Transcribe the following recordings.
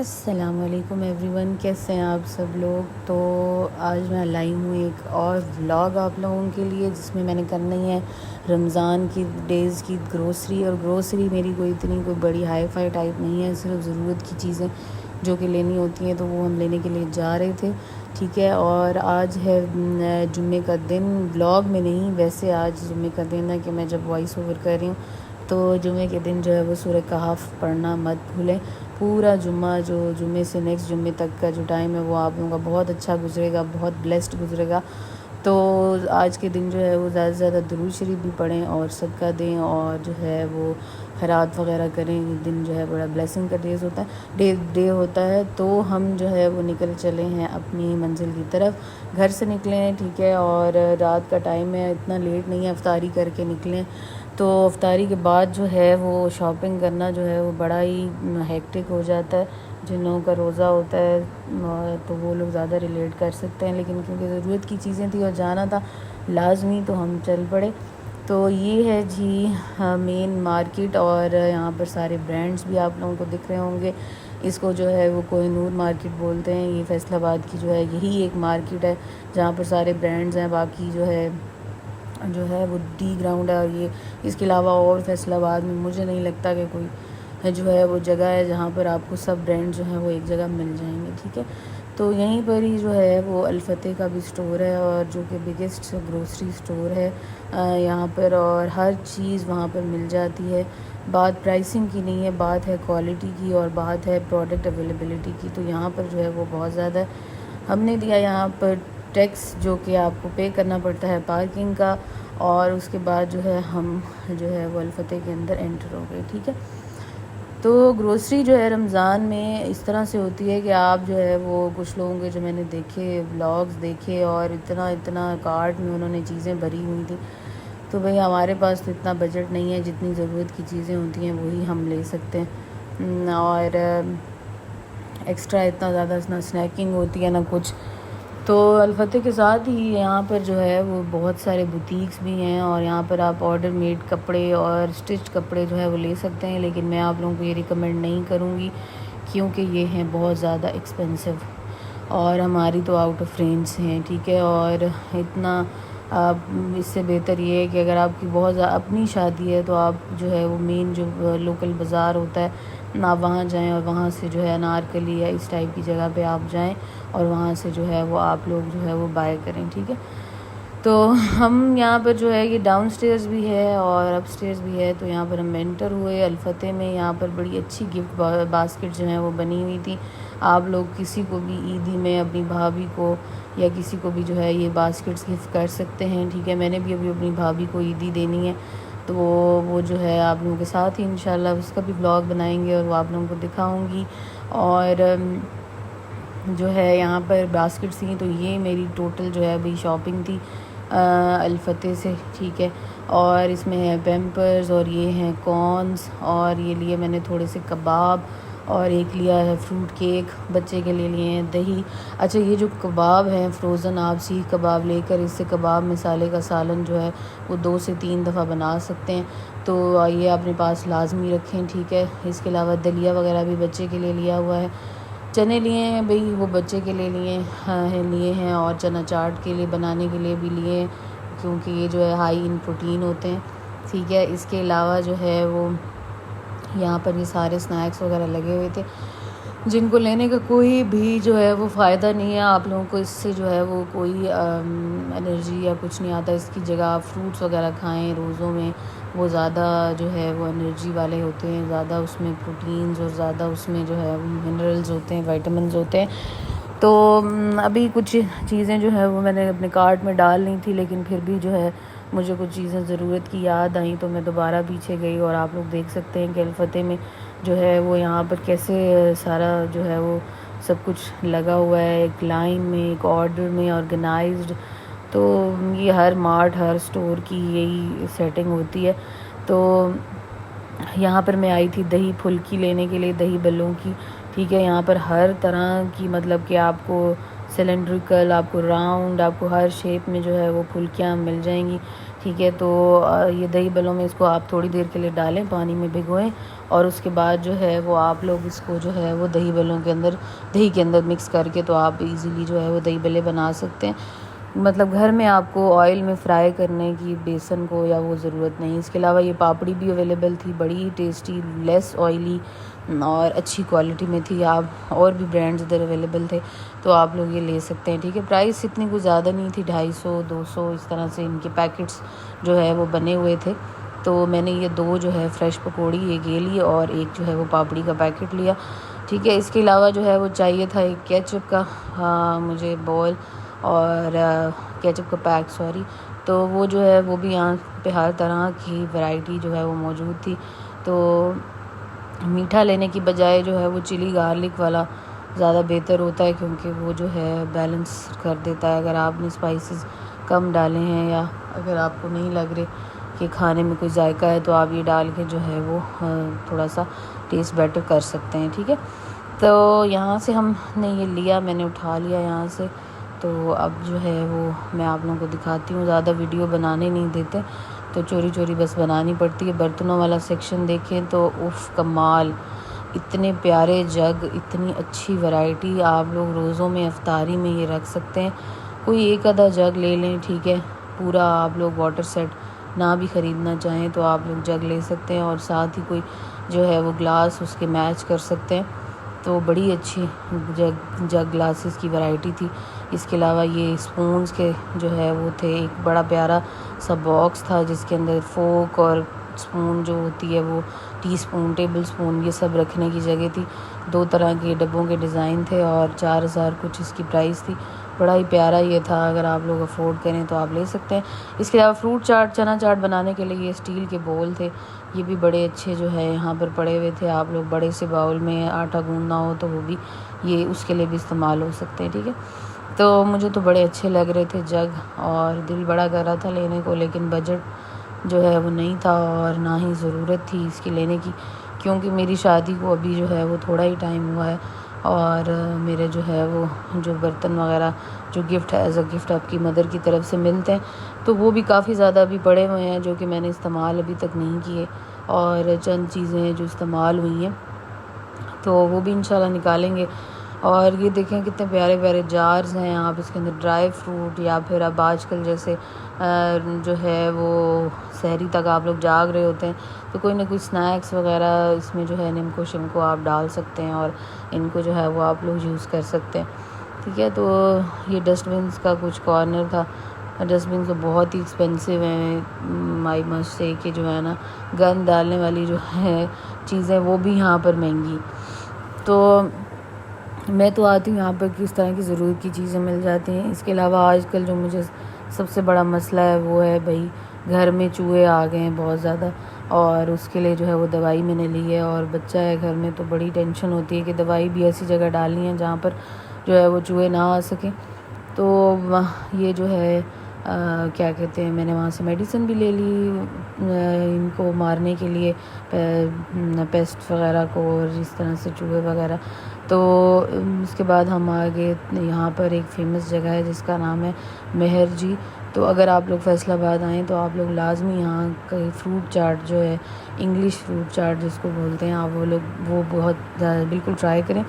अस्सलामुअलैकुम एवरीवन, कैसे हैं आप सब लोग। तो आज मैं लाई हूँ एक और व्लॉग आप लोगों के लिए, जिसमें मैंने करनी है रमज़ान की डेज़ की ग्रोसरी। और ग्रोसरी मेरी कोई बड़ी हाई फाई टाइप नहीं है, सिर्फ ज़रूरत की चीज़ें जो कि लेनी होती हैं तो वो हम लेने के लिए जा रहे थे। ठीक है, और आज है जुम्मे का दिन। व्लॉग में नहीं, वैसे आज जुम्मे का दिन है कि मैं जब वॉइस ओवर कर रही हूँ तो जुम्मे के दिन जो है वो सूरह कहफ पढ़ना मत भूलें। पूरा जुम्मा, जो जुम्मे से नेक्स्ट जुम्मे तक का जो टाइम है वो आप लोगों का बहुत अच्छा गुजरेगा, बहुत ब्लेस्ड गुजरेगा। तो आज के दिन जो है वो ज़्यादा से ज़्यादा दुरूद शरीफ भी पढ़ें और सदका दें, और जो है वो खैरात वगैरह करें। ये दिन जो है बड़ा ब्लेसिंग का डे होता है। तो हम जो है वो निकल चले हैं अपनी मंजिल की तरफ। घर से निकले हैं, ठीक है, और रात का टाइम है, इतना लेट नहीं है, अफ्तारी करके निकलें। तो अफ्तारी के बाद जो है वो शॉपिंग करना जो है वो बड़ा ही हेक्टिक हो जाता है। जिन लोगों का रोज़ा होता है तो वो लोग ज़्यादा रिलेट कर सकते हैं, लेकिन क्योंकि ज़रूरत की चीज़ें थी और जाना था लाजमी, तो हम चल पड़े। तो ये है जी मेन मार्केट, और यहाँ पर सारे ब्रांड्स भी आप लोगों को दिख रहे होंगे। इसको जो है वो कोहिनूर मार्केट बोलते हैं। ये फैसलाबाद की जो है यही एक मार्केट है जहाँ पर सारे ब्रांड्स हैं। बाकी जो है वो डी ग्राउंड है, और ये इसके अलावा और फैसलाबाद में मुझे नहीं लगता कि कोई जो है वो जगह है जहाँ पर आपको सब ब्रांड जो हैं वो एक जगह मिल जाएंगे। ठीक है, तो यहीं पर ही जो है वो अल-फतेह का भी स्टोर है, और जो कि बिगेस्ट ग्रोसरी स्टोर है यहाँ पर, और हर चीज़ वहाँ पर मिल जाती है। बात प्राइसिंग की नहीं है, बात है क्वालिटी की, और बात है प्रोडक्ट अवेलेबिलिटी की। तो यहाँ पर जो है वो बहुत ज़्यादा हमने दिया यहाँ पर टैक्स, जो कि आपको पे करना पड़ता है पार्किंग का, और उसके बाद जो है हम जो है वो अल-फतेह के अंदर एंटर हो गए। ठीक है, तो ग्रोसरी जो है रमज़ान में इस तरह से होती है कि आप जो है वो कुछ लोगों के जो मैंने देखे व्लॉग्स देखे, और इतना इतना कार्ट में उन्होंने चीज़ें भरी हुई थी। तो भाई हमारे पास तो इतना बजट नहीं है, जितनी ज़रूरत की चीज़ें होती हैं वही हम ले सकते हैं। और एक्स्ट्रा इतना ज़्यादा ना स्नैकिंग होती है ना कुछ। तो अल-फतेह के साथ ही यहाँ पर जो है वो बहुत सारे बुटीक्स भी हैं, और यहाँ पर आप ऑर्डर मेड कपड़े और स्टिच कपड़े जो है वो ले सकते हैं। लेकिन मैं आप लोगों को ये रिकमेंड नहीं करूँगी, क्योंकि ये हैं बहुत ज़्यादा एक्सपेंसिव, और हमारी तो आउट ऑफ रेंज हैं। ठीक है, और इतना इससे बेहतर ये है कि अगर आपकी बहुत अपनी शादी है तो आप जो है वो मेन जो लोकल बाज़ार होता है ना, वहाँ जाएं, और वहाँ से जो है अनारकली या इस टाइप की जगह पे आप जाएं, और वहाँ से जो है वो आप लोग जो है वो बाय करें। ठीक है, तो हम यहाँ पर जो है ये डाउन स्टेयर्स भी है और अप स्टेयर्स भी है। तो यहाँ पर हम एंटर हुए अल-फतेह में। यहाँ पर बड़ी अच्छी गिफ्ट बास्केट जो है वो बनी हुई थी। आप लोग किसी को भी ईदी में अपनी भाभी को या किसी को भी जो है ये बास्केट्स गिफ्ट कर सकते हैं। ठीक है, मैंने भी अभी अपनी भाभी को ईदी देनी है, तो वो जो है आप लोगों के साथ ही इंशाल्लाह उसका भी ब्लॉग बनाएंगे और वो आप लोगों को दिखाऊंगी। और जो है यहाँ पर बास्केट्स थी, तो ये मेरी टोटल जो है अभी शॉपिंग थी अल-फतेह से। ठीक है, और इसमें है पैम्पर्स, और ये हैं कॉर्न्स, और ये लिए मैंने थोड़े से कबाब, और एक लिया है फ्रूट केक, बच्चे के लिए लिए हैं दही। अच्छा, ये जो कबाब हैं फ्रोज़न, आप सीख कबाब लेकर इससे कबाब मसाले का सालन जो है वो 2 से 3 दफ़ा बना सकते हैं। तो ये अपने पास लाजमी रखें। ठीक है, इसके अलावा दलिया वगैरह भी बच्चे के लिए लिया हुआ है। चने लिए हैं भाई, वो बच्चे के लिए लिए हैं, और चना चाट के लिए बनाने के लिए भी लिए हैं, क्योंकि ये जो है हाई इन प्रोटीन होते हैं। ठीक है, इसके अलावा जो है वो यहाँ पर ये सारे स्नैक्स वगैरह लगे हुए थे, जिनको लेने का कोई भी जो है वो फ़ायदा नहीं है। आप लोगों को इससे जो है वो कोई एनर्जी या कुछ नहीं आता। इसकी जगह आप फ्रूट्स वगैरह खाएं रोज़ों में, वो ज़्यादा जो है वो एनर्जी वाले होते हैं, ज़्यादा उसमें प्रोटीन्स और ज़्यादा उसमें जो है मिनरल्स होते हैं, विटामिन्स होते हैं। तो अभी कुछ चीज़ें जो है वो मैंने अपने कार्ट में डाल ली थी, लेकिन फिर भी जो है मुझे कुछ चीज़ें ज़रूरत की याद आई, तो मैं दोबारा पीछे गई। और आप लोग देख सकते हैं कि अल-फतेह में जो है वो यहाँ पर कैसे सारा जो है वो सब कुछ लगा हुआ है, एक लाइन में, एक ऑर्डर में, ऑर्गेनाइज्ड। तो ये हर मार्ट, हर स्टोर की यही सेटिंग होती है। तो यहाँ पर मैं आई थी दही फुल्की लेने के लिए, दही बल्लों की। ठीक है, यहाँ पर हर तरह की, मतलब कि आपको सिलेंड्रिकल, आपको राउंड, आपको हर शेप में जो है वो फुल्कियाँ मिल जाएंगी। ठीक है। तो ये दही बलों में इसको आप थोड़ी देर के लिए डालें, पानी में भिगोएं और उसके बाद जो है वो आप लोग इसको जो है वो दही के अंदर मिक्स करके तो आप इजीली जो है वो दही बल्ले बना सकते हैं। मतलब घर में आपको ऑयल में फ्राई करने की बेसन को या वो ज़रूरत नहीं। इसके अलावा ये पापड़ी भी अवेलेबल थी, बड़ी टेस्टी, लेस ऑयली और अच्छी क्वालिटी में थी। आप और भी ब्रांड्स इधर अवेलेबल थे तो आप लोग ये ले सकते हैं। ठीक है, प्राइस इतनी कुछ ज़्यादा नहीं थी, 250 200 इस तरह से इनके पैकेट्स जो है वो बने हुए थे। तो मैंने ये 2 जो है फ्रेश पकौड़ी एक ये ली और एक जो है वो पापड़ी का पैकेट लिया। ठीक है, इसके अलावा जो है वो चाहिए था एक केचप का मुझे बॉल और केचप का पैक, सॉरी। तो वो जो है वो भी यहाँ पे हर तरह की वैरायटी जो है वो मौजूद थी। तो मीठा लेने की बजाय जो है वो चिली गार्लिक वाला ज़्यादा बेहतर होता है, क्योंकि वो जो है बैलेंस कर देता है। अगर आपने स्पाइसेस कम डाले हैं या अगर आपको नहीं लग रहे कि खाने में कोई जायका है तो आप ये डाल के जो है वो थोड़ा सा टेस्ट बेटर कर सकते हैं। ठीक है, तो यहाँ से हमने ये लिया, मैंने उठा लिया यहाँ से। तो अब जो है वो मैं आप लोगों को दिखाती हूँ, ज़्यादा वीडियो बनाने नहीं देते तो चोरी चोरी बस बनानी पड़ती है। बर्तनों वाला सेक्शन देखें तो उफ कमाल, इतने प्यारे जग, इतनी अच्छी वैरायटी। आप लोग रोज़ों में अफ्तारी में ये रख सकते हैं। कोई एक आधा जग ले लें, ठीक है। पूरा आप लोग वाटर सेट ना भी ख़रीदना चाहें तो आप लोग जग ले सकते हैं और साथ ही कोई जो है वो ग्लास उसके मैच कर सकते हैं। तो बड़ी अच्छी जग ग्लासेस की वैरायटी थी। इसके अलावा ये स्पून्स के जो है वो थे, एक बड़ा प्यारा सा बॉक्स था जिसके अंदर फोक और स्पून जो होती है वो टी स्पून, टेबल स्पून, ये सब रखने की जगह थी। 2 तरह के डब्बों के डिज़ाइन थे और 4000 कुछ इसकी प्राइस थी। बड़ा ही प्यारा ये था, अगर आप लोग अफोर्ड करें तो आप ले सकते हैं। इसके अलावा फ्रूट चाट, चना चाट बनाने के लिए ये स्टील के बोल थे, ये भी बड़े अच्छे जो है यहाँ पर पड़े हुए थे। आप लोग बड़े से बाउल में आटा गूंदना हो तो वो भी ये उसके लिए भी इस्तेमाल हो सकते हैं। ठीक है, तो मुझे तो बड़े अच्छे लग रहे थे जग और दिल बड़ा कर रहा था लेने को, लेकिन बजट जो है वो नहीं था और ना ही ज़रूरत थी इसकी लेने की, क्योंकि मेरी शादी को अभी जो है वो थोड़ा ही टाइम हुआ है और मेरे जो है वो जो बर्तन वगैरह जो गिफ्ट है एज अ गिफ्ट आपकी मदर की तरफ से मिलते हैं तो वो भी काफ़ी ज़्यादा अभी पड़े हुए हैं जो कि मैंने इस्तेमाल अभी तक नहीं किए, और चंद चीज़ें जो इस्तेमाल हुई हैं तो वो भी इंशाल्लाह निकालेंगे। और ये देखें कितने प्यारे प्यारे जार्स हैं, आप इसके अंदर ड्राई फ्रूट या फिर अब आजकल जैसे जो है वो सहरी तक आप लोग जाग रहे होते हैं तो कोई ना कोई स्नैक्स वगैरह इसमें जो है निम्को शिमको आप डाल सकते हैं और इनको जो है वो आप लोग यूज़ कर सकते हैं। ठीक है, तो ये डस्टबिन्स का कुछ कॉर्नर था। डस्टबिन तो बहुत ही एक्सपेंसिव हैं, आई मस्ट से कि जो है ना गंद डालने वाली जो है चीज़ें वो भी यहाँ पर महंगी। तो मैं तो आती हूँ यहाँ पर किस तरह की ज़रूरत की चीज़ें मिल जाती हैं। इसके अलावा आजकल जो मुझे सबसे बड़ा मसला है वो है भाई घर में चूहे आ गए हैं बहुत ज़्यादा, और उसके लिए जो है वो दवाई मैंने ली है और बच्चा है घर में तो बड़ी टेंशन होती है कि दवाई भी ऐसी जगह डालनी है जहाँ पर जो है वो चूहे ना आ सकें। तो ये जो है क्या कहते हैं, मैंने वहाँ से मेडिसिन भी ले ली इनको मारने के लिए, पेस्ट वगैरह को और इस तरह से चूहे वगैरह। तो उसके बाद हम आ गए यहाँ पर एक फ़ेमस जगह है जिसका नाम है मेहर जी। तो अगर आप लोग फैसलाबाद आएँ तो आप लोग लाजमी यहाँ का फ्रूट चाट जो है, इंग्लिश फ्रूट चाट जिसको बोलते हैं, आप वो बहुत बिल्कुल ट्राई करें।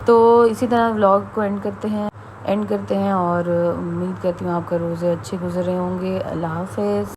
तो इसी तरह व्लॉग को एंड करते हैं और उम्मीद करती हूँ आपका रोज़े अच्छे गुजर रहे होंगे। अल्लाह हाफ़िज़।